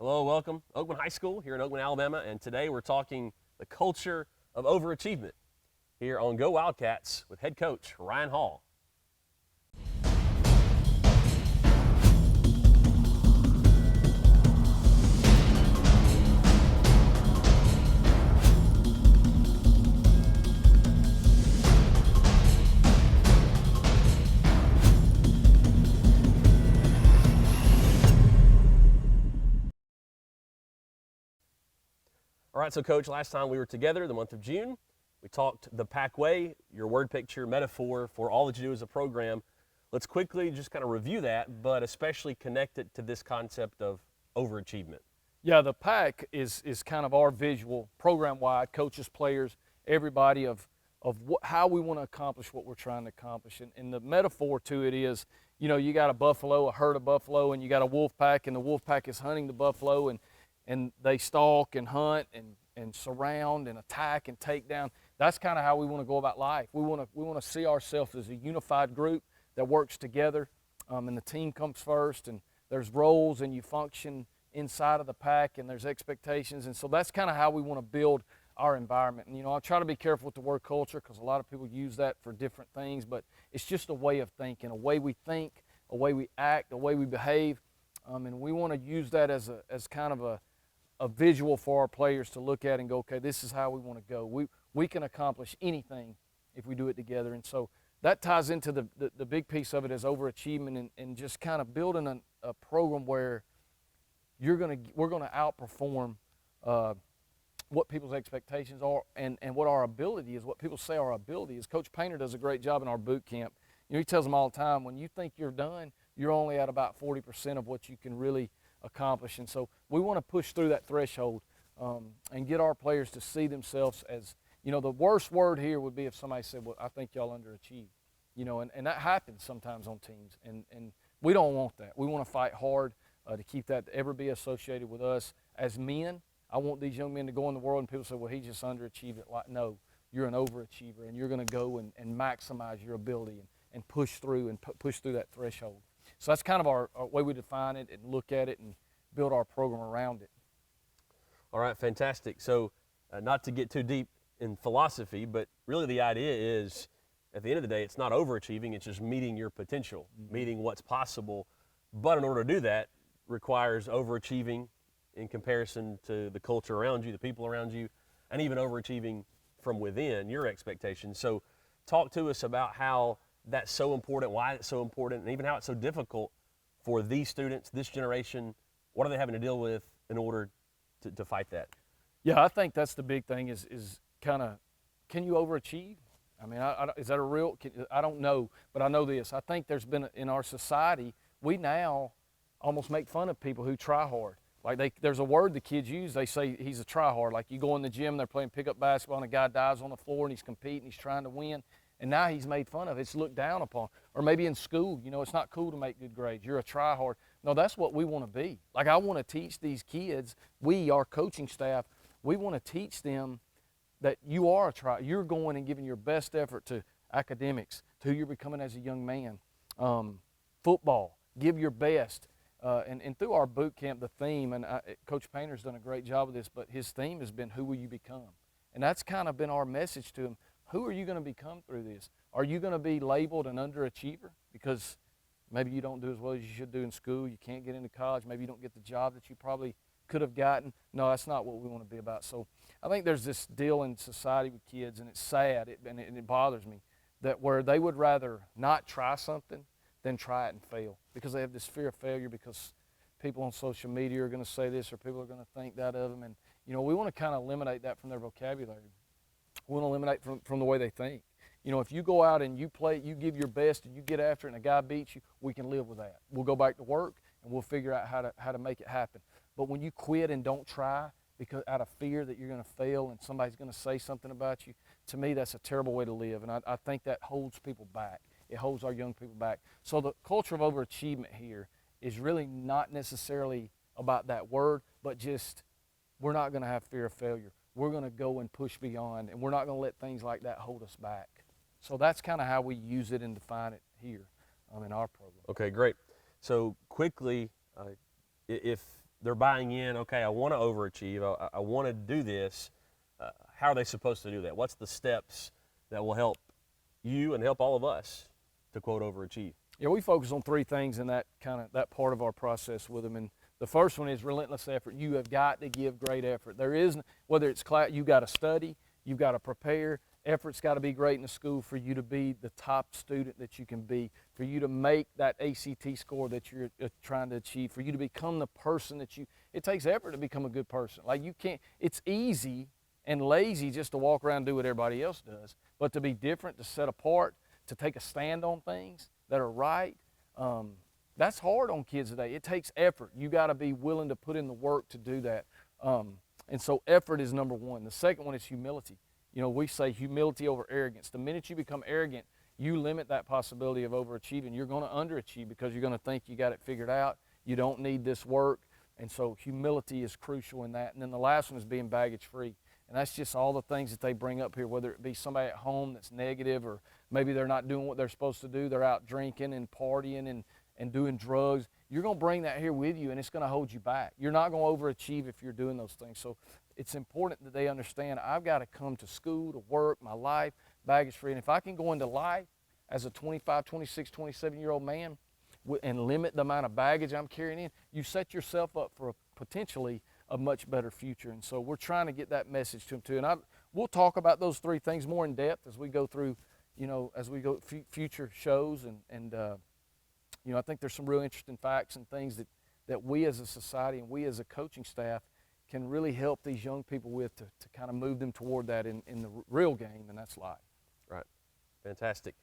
Hello, welcome. Oakland High School here in Oakland, Alabama, and today we're talking the culture of overachievement here on Go Wildcats with head coach Ryan Hall. All right, so Coach, last time we were together, the month of June, we talked the Pack Way, your word picture, metaphor for all that you do as a program. Let's quickly just kind of review that, but especially connect it to this concept of overachievement. Yeah, the pack is kind of our visual, program-wide, coaches, players, everybody of how we want to accomplish what we're trying to accomplish. And the metaphor to it is, you got a buffalo, a herd of buffalo, and you got a wolf pack, and the wolf pack is hunting the buffalo, and they stalk and hunt and surround and attack and take down. That's kind of how we want to go about life. We want to see ourselves as a unified group that works together, and the team comes first, and there's roles, and you function inside of the pack, and there's expectations. And so that's kind of how we want to build our environment. And I try to be careful with the word culture because a lot of people use that for different things, but it's just a way of thinking, a way we think, a way we act, a way we behave. And we want to use that as kind of a visual for our players to look at and go, okay, this is how we want to go. We can accomplish anything if we do it together. And so that ties into the big piece of it as overachievement and just kind of building a program where we're going to outperform what people's expectations are and what our ability is, what people say our ability is. Coach Painter does a great job in our boot camp. He tells them all the time, when you think you're done, you're only at about 40% of what you can really accomplish. And so we want to push through that threshold and get our players to see themselves as, the worst word here would be if somebody said, well, I think y'all underachieve. And that happens sometimes on teams. And we don't want that. We want to fight hard to keep that to ever be associated with us. As men, I want these young men to go in the world and people say, well, he just underachieved it. Like, no, you're an overachiever, and you're going to go and maximize your ability and push through push through that threshold. So that's kind of our way we define it and look at it and build our program around it. All right, fantastic. So not to get too deep in philosophy, but really the idea is, at the end of the day, it's not overachieving, it's just meeting your potential, meeting what's possible. But in order to do that, requires overachieving in comparison to the culture around you, the people around you, and even overachieving from within your expectations. So talk to us about how that's so important, why it's so important, and even how it's so difficult for these students, this generation. What are they having to deal with in order to fight that? Yeah, I think that's the big thing is kind of, can you overachieve? I mean, is that a real, I don't know, but I know this. I think there's been, in our society, we now almost make fun of people who try hard. Like there's a word the kids use, they say he's a try-hard. Like you go in the gym, they're playing pickup basketball, and a guy dives on the floor, and he's competing, he's trying to win, and now he's made fun of. It's looked down upon. Or maybe in school, it's not cool to make good grades. You're a try-hard. No, that's what we want to be. Like I want to teach these kids, our coaching staff, we want to teach them that you are you're going and giving your best effort to academics, to who you're becoming as a young man. Football, give your best. And through our boot camp, the theme, and Coach Painter's done a great job of this, but his theme has been, who will you become? And that's kind of been our message to him. Who are you going to become through this? Are you going to be labeled an underachiever because maybe you don't do as well as you should do in school, you can't get into college, maybe you don't get the job that you probably could have gotten? No, that's not what we want to be about. So I think there's this deal in society with kids, and it's sad, and it bothers me, that where they would rather not try something than try it and fail, because they have this fear of failure because people on social media are going to say this or people are going to think that of them. And, we want to kind of eliminate that from their vocabulary. We want to eliminate from the way they think. If you go out and you play, you give your best and you get after it and a guy beats you, we can live with that. We'll go back to work and we'll figure out how to make it happen. But when you quit and don't try because out of fear that you're going to fail and somebody's going to say something about you, to me that's a terrible way to live. And I think that holds people back. It holds our young people back. So the culture of overachievement here is really not necessarily about that word, but just we're not going to have fear of failure. We're going to go and push beyond, and we're not going to let things like that hold us back. So that's kind of how we use it and define it here in our program. Okay, great. So quickly, if they're buying in, okay, I want to overachieve, I want to do this, how are they supposed to do that? What's the steps that will help you and help all of us to, quote, overachieve? Yeah, we focus on three things in that part of our process with them. And the first one is relentless effort. You have got to give great effort. There is, whether it's class, you got to study, you've got to prepare. Effort's got to be great in the school for you to be the top student that you can be, for you to make that ACT score that you're trying to achieve, for you to become the person that you, it takes effort to become a good person. Like you can't, it's easy and lazy just to walk around and do what everybody else does, but to be different, to set apart, to take a stand on things that are right, that's hard on kids today. It takes effort. You got to be willing to put in the work to do that. And so effort is number one. The second one is humility. You know, we say humility over arrogance. The minute you become arrogant, you limit that possibility of overachieving. You're going to underachieve because you're going to think you got it figured out. You don't need this work. And so humility is crucial in that. And then the last one is being baggage free. And that's just all the things that they bring up here, whether it be somebody at home that's negative, or maybe they're not doing what they're supposed to do. They're out drinking and partying and doing drugs. You're going to bring that here with you, and it's going to hold you back. You're not going to overachieve if you're doing those things. So it's important that they understand I've got to come to school, to work, my life, baggage free. And if I can go into life as a 25, 26, 27-year-old man and limit the amount of baggage I'm carrying in, you set yourself up for potentially a much better future. And so we're trying to get that message to them too. And we'll talk about those three things more in depth as we go through, you know, as we go future shows. And you know, I think there's some real interesting facts and things that we as a society and we as a coaching staff can really help these young people with to kind of move them toward that in the real game, and that's life. Right. Fantastic.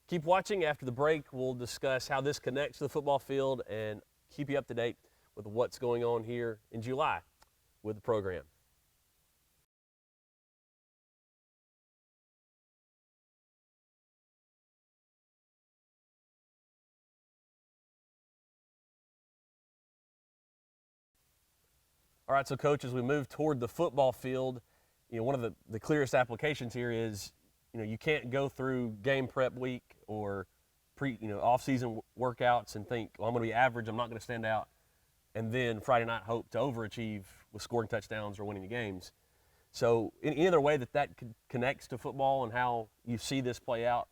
Keep watching. After the break, we'll discuss how this connects to the football field and keep you up to date with what's going on here in July with the program. All right, so Coach, as we move toward the football field, you know, one of the clearest applications here is, you know, you can't go through game prep week or off-season workouts and think, well, I'm going to be average, I'm not going to stand out, and then Friday night hope to overachieve with scoring touchdowns or winning the games. So any other way that connects to football and how you see this play out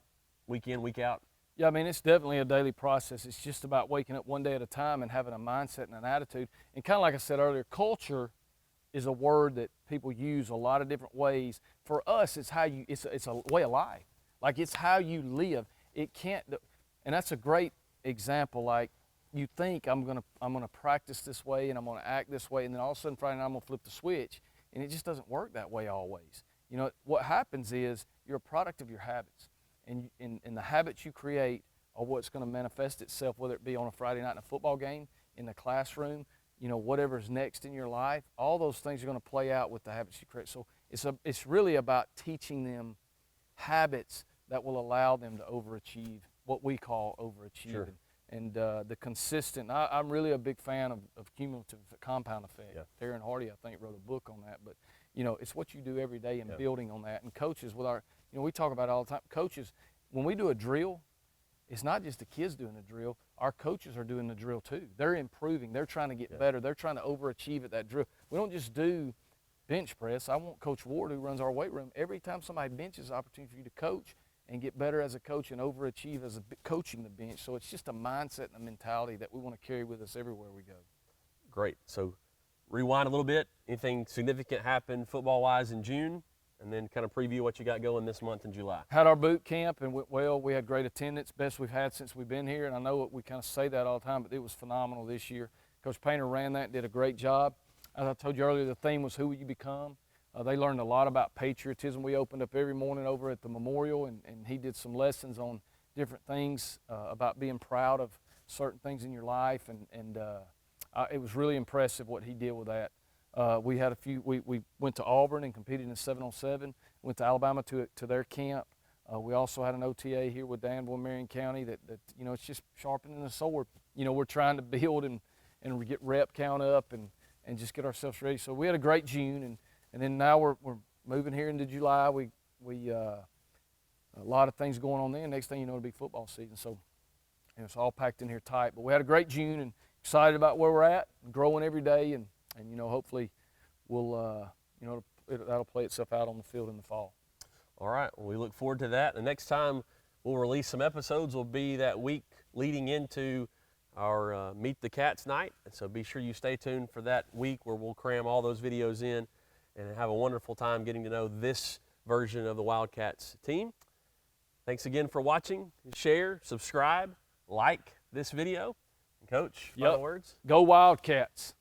week in, week out? Yeah, I mean, it's definitely a daily process. It's just about waking up one day at a time and having a mindset and an attitude. And kind of like I said earlier, culture is a word that people use a lot of different ways. For us, it's it's a way of life. Like, it's how you live. It can't, and that's a great example. Like, you think I'm gonna practice this way and I'm gonna act this way, and then all of a sudden Friday night I'm gonna flip the switch, and it just doesn't work that way always. You know, what happens is you're a product of your habits. And the habits you create are what's going to manifest itself, whether it be on a Friday night in a football game, in the classroom, you know, whatever's next in your life. All those things are going to play out with the habits you create. So it's really about teaching them habits that will allow them to overachieve, what we call overachieving. Sure. And the consistent, I'm really a big fan of cumulative compound effect. Yeah. Darren Hardy, I think, wrote a book on that. But, you know, it's what you do every day and Yeah. building on that. And coaches with our, you know, we talk about it all the time. Coaches, when we do a drill, it's not just the kids doing the drill. Our coaches are doing the drill too. They're improving. They're trying to get better. They're trying to overachieve at that drill. We don't just do bench press. I want Coach Ward, who runs our weight room, every time somebody benches, an opportunity for you to coach and get better as a coach and overachieve as coaching the bench. So it's just a mindset and a mentality that we want to carry with us everywhere we go. Great. So rewind a little bit. Anything significant happen football-wise in June? And then kind of preview what you got going this month in July. Had our boot camp and went well. We had great attendance, best we've had since we've been here. And I know we kind of say that all the time, but it was phenomenal this year. Coach Painter ran that and did a great job. As I told you earlier, the theme was who will you become. They learned a lot about patriotism. We opened up every morning over at the memorial, and he did some lessons on different things about being proud of certain things in your life. And it was really impressive what he did with that. We had a few. We went to Auburn and competed in 7-on-7. Went to Alabama to their camp. We also had an OTA here with Danville and Marion County. That you know, it's just sharpening the sword. You know, we're trying to build and get rep count up and just get ourselves ready. So we had a great June, and then now we're moving here into July. We a lot of things going on there. Next thing you know, it'll be football season. So you know, it's all packed in here tight. But we had a great June and excited about where we're at, growing every day, and you know, hopefully we'll you know, that'll play itself out on the field in the fall. All right, well, we look forward to that. The next time we'll release some episodes will be that week leading into our Meet the Cats night. And so be sure you stay tuned for that week where we'll cram all those videos in and have a wonderful time getting to know this version of the Wildcats team. Thanks again for watching. Share, subscribe, like this video. Coach, final words? Go Wildcats.